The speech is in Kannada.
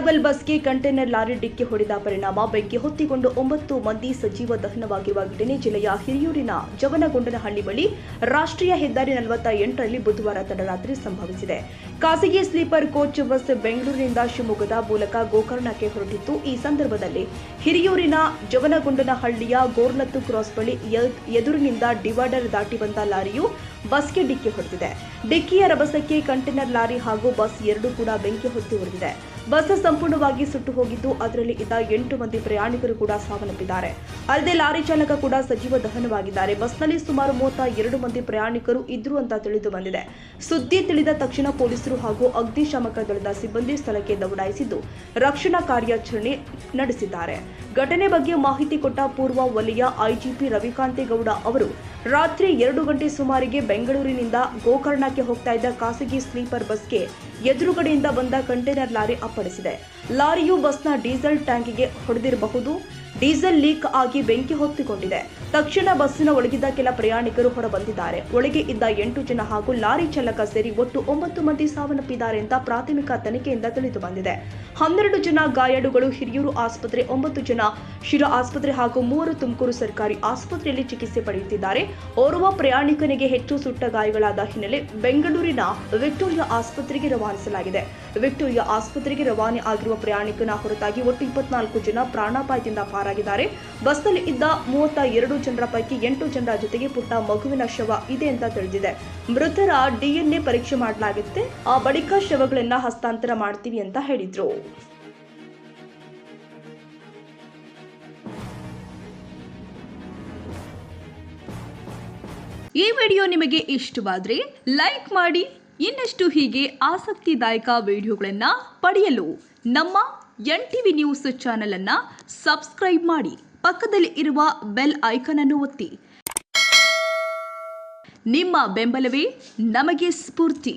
ಡಬಲ್ ಬಸ್ಗೆ ಕಂಟೈನರ್ ಲಾರಿ ಡಿಕ್ಕಿ ಹೊಡೆದ ಪರಿಣಾಮ ಬೆಂಕಿ ಹೊತ್ತಿಕೊಂಡು 9 ಮಂದಿ ಸಜೀವ ದಹನವಾಗಿರುವ ಘಟನೆ ಜಿಲ್ಲೆಯ ಹಿರಿಯೂರಿನ ಜವನಗೊಂಡನಹಳ್ಳಿ ಬಳಿ ರಾಷ್ಟ್ರೀಯ ಹೆದ್ದಾರಿ 48ರಲ್ಲಿ ಬುಧವಾರ ತಡರಾತ್ರಿ ಸಂಭವಿಸಿದೆ. ಖಾಸಗಿ ಸ್ಲೀಪರ್ ಕೋಚ್ ಬಸ್ ಬೆಂಗಳೂರಿನಿಂದ ಶಿವಮೊಗ್ಗದ ಮೂಲಕ ಗೋಕರ್ಣಕ್ಕೆ ಹೊರಟಿತ್ತು. ಈ ಸಂದರ್ಭದಲ್ಲಿ ಹಿರಿಯೂರಿನ ಜವನಗೊಂಡನಹಳ್ಳಿಯ ಗೋರ್ಲತ್ತು ಕ್ರಾಸ್ ಬಳಿ ಎದುರಿನಿಂದ ಡಿವೈಡರ್ ದಾಟಿ ಬಂದ ಲಾರಿಯು ಬಸ್ಗೆ ಡಿಕ್ಕಿ ಹೊಡೆದಿದೆ. ಡಿಕ್ಕಿಯ ರಭಸಕ್ಕೆ ಕಂಟೈನರ್ ಲಾರಿ ಹಾಗೂ ಬಸ್ ಎರಡೂ ಕೂಡ ಬೆಂಕಿ ಹೊತ್ತಿ ಉರಿದಿದೆ. ಬಸ್ ಸಂಪೂರ್ಣವಾಗಿ ಸುಟ್ಟು ಹೋಗಿದ್ದು ಅದರಲ್ಲಿ ಇದ್ದ 8 ಮಂದಿ ಪ್ರಯಾಣಿಕರು ಕೂಡ ಸಾವನ್ನಪ್ಪಿದ್ದಾರೆ. ಅಲ್ಲದೆ ಲಾರಿ ಚಾಲಕ ಕೂಡ ಸಜೀವ ದಹನವಾಗಿದ್ದಾರೆ. ಬಸ್ನಲ್ಲಿ ಸುಮಾರು 32 ಮಂದಿ ಪ್ರಯಾಣಿಕರು ಇದ್ರು ಅಂತ ತಿಳಿದು ಬಂದಿದೆ. ಸುದ್ದಿ ತಿಳಿದ ತಕ್ಷಣ ಪೊಲೀಸರು ಹಾಗೂ ಅಗ್ನಿಶಾಮಕ ದಳದ ಸಿಬ್ಬಂದಿ ಸ್ಥಳಕ್ಕೆ ದೌಡಾಯಿಸಿದ್ದು ರಕ್ಷಣಾ ಕಾರ್ಯಾಚರಣೆ ನಡೆಸಿದ್ದಾರೆ. ಘಟನೆ ಬಗ್ಗೆ ಮಾಹಿತಿ ಕೊಟ್ಟ ಪೂರ್ವ ವಲಯ ಐಜಿಪಿ ರವಿಕಾಂತೇಗೌಡ ಅವರು ರಾತ್ರಿ 2 ಗಂಟೆ ಸುಮಾರಿಗೆ ಬೆಂಗಳೂರಿನಿಂದ ಗೋಕರ್ಣಕ್ಕೆ ಹೋಗ್ತಾ ಇದ್ದ ಖಾಸಗಿ ಸ್ಲೀಪರ್ ಬಸ್ಗೆ ಎದುರುಗಡೆಯಿಂದ ಬಂದ ಕಂಟೈನರ್ ಲಾರಿ ಅಪ್ಪಳಿಸಿದೆ. ಲಾರಿಯು ಬಸ್ನ ಡೀಸೆಲ್ ಟ್ಯಾಂಕಿಗೆ ಹೊಡೆದಿರಬಹುದು. ಡೀಸೆಲ್ ಲೀಕ್ ಆಗಿ ಬೆಂಕಿ ಹೊತ್ತಿಕೊಂಡಿದೆ. ತಕ್ಷಣ ಬಸ್ಸಿನ ಒಳಗಿದ್ದ ಕೆಲ ಪ್ರಯಾಣಿಕರು ಹೊರಬಂದಿದ್ದಾರೆ. ಒಳಗೆ ಇದ್ದ 8 ಜನ ಹಾಗೂ ಲಾರಿ ಚಾಲಕ ಸೇರಿ ಒಟ್ಟು 9 ಮಂದಿ ಸಾವನ್ನಪ್ಪಿದ್ದಾರೆ ಅಂತ ಪ್ರಾಥಮಿಕ ತನಿಖೆಯಿಂದ ತಿಳಿದು ಬಂದಿದೆ. 12 ಜನ ಗಾಯಾಳುಗಳು ಹಿರಿಯೂರು ಆಸ್ಪತ್ರೆ, 9 ಜನ ಶಿರಾ ಆಸ್ಪತ್ರೆ ಹಾಗೂ 3 ತುಮಕೂರು ಸರ್ಕಾರಿ ಆಸ್ಪತ್ರೆಯಲ್ಲಿ ಚಿಕಿತ್ಸೆ ಪಡೆಯುತ್ತಿದ್ದಾರೆ. ಓರ್ವ ಪ್ರಯಾಣಿಕನಿಗೆ ಹೆಚ್ಚು ಸುಟ್ಟ ಗಾಯಗಳಾದ ಹಿನ್ನೆಲೆ ಬೆಂಗಳೂರಿನ ವಿಕ್ಟೋರಿಯಾ ಆಸ್ಪತ್ರೆಗೆ ರವಾನಿಸಲಾಗಿದೆ. ವಿಕ್ಟೋರಿಯಾ ಆಸ್ಪತ್ರೆಗೆ ರವಾನೆ ಆಗಿರುವ ಪ್ರಯಾಣಿಕನ ಹೊರತಾಗಿ ಒಟ್ಟು 24 ಜನ ಪ್ರಾಣಾಪಾಯದಿಂದ ಪಾರಾಗಿದ್ದಾರೆ. ಬಸ್ನಲ್ಲಿ ಇದ್ದ 32 ಜನರ ಪೈಕಿ 8 ಜನರ ಜೊತೆಗೆ ಪುಟ್ಟ ಮಗುವಿನ ಶವ ಇದೆ ಅಂತ ತಿಳಿದಿದೆ. ಮೃತರ DNA ಪರೀಕ್ಷೆ ಮಾಡಲಾಗುತ್ತೆ. ಆ ಬಳಿಕ ಶವಗಳನ್ನ ಹಸ್ತಾಂತರ ಮಾಡ್ತೀವಿ ಅಂತ ಹೇಳಿದ್ರು. ಈ ವಿಡಿಯೋ ನಿಮಗೆ ಇಷ್ಟವಾದರೆ ಲೈಕ್ ಮಾಡಿ. ಇನ್ನಷ್ಟು ಹೀಗೆ ಆಸಕ್ತಿದಾಯಕ ವಿಡಿಯೋಗಳನ್ನು ಪಡೆಯಲು ನಮ್ಮ NTV ನ್ಯೂಸ್ ಚಾನೆಲ್ ಅನ್ನು ಸಬ್ಸ್ಕ್ರೈಬ್ ಮಾಡಿ. ಪಕ್ಕದಲ್ಲಿ ಇರುವ ಬೆಲ್ ಐಕಾನ್ ಅನ್ನು ಒತ್ತಿ. ನಿಮ್ಮ ಬೆಂಬಲವೇ ನಮಗೆ ಸ್ಫೂರ್ತಿ.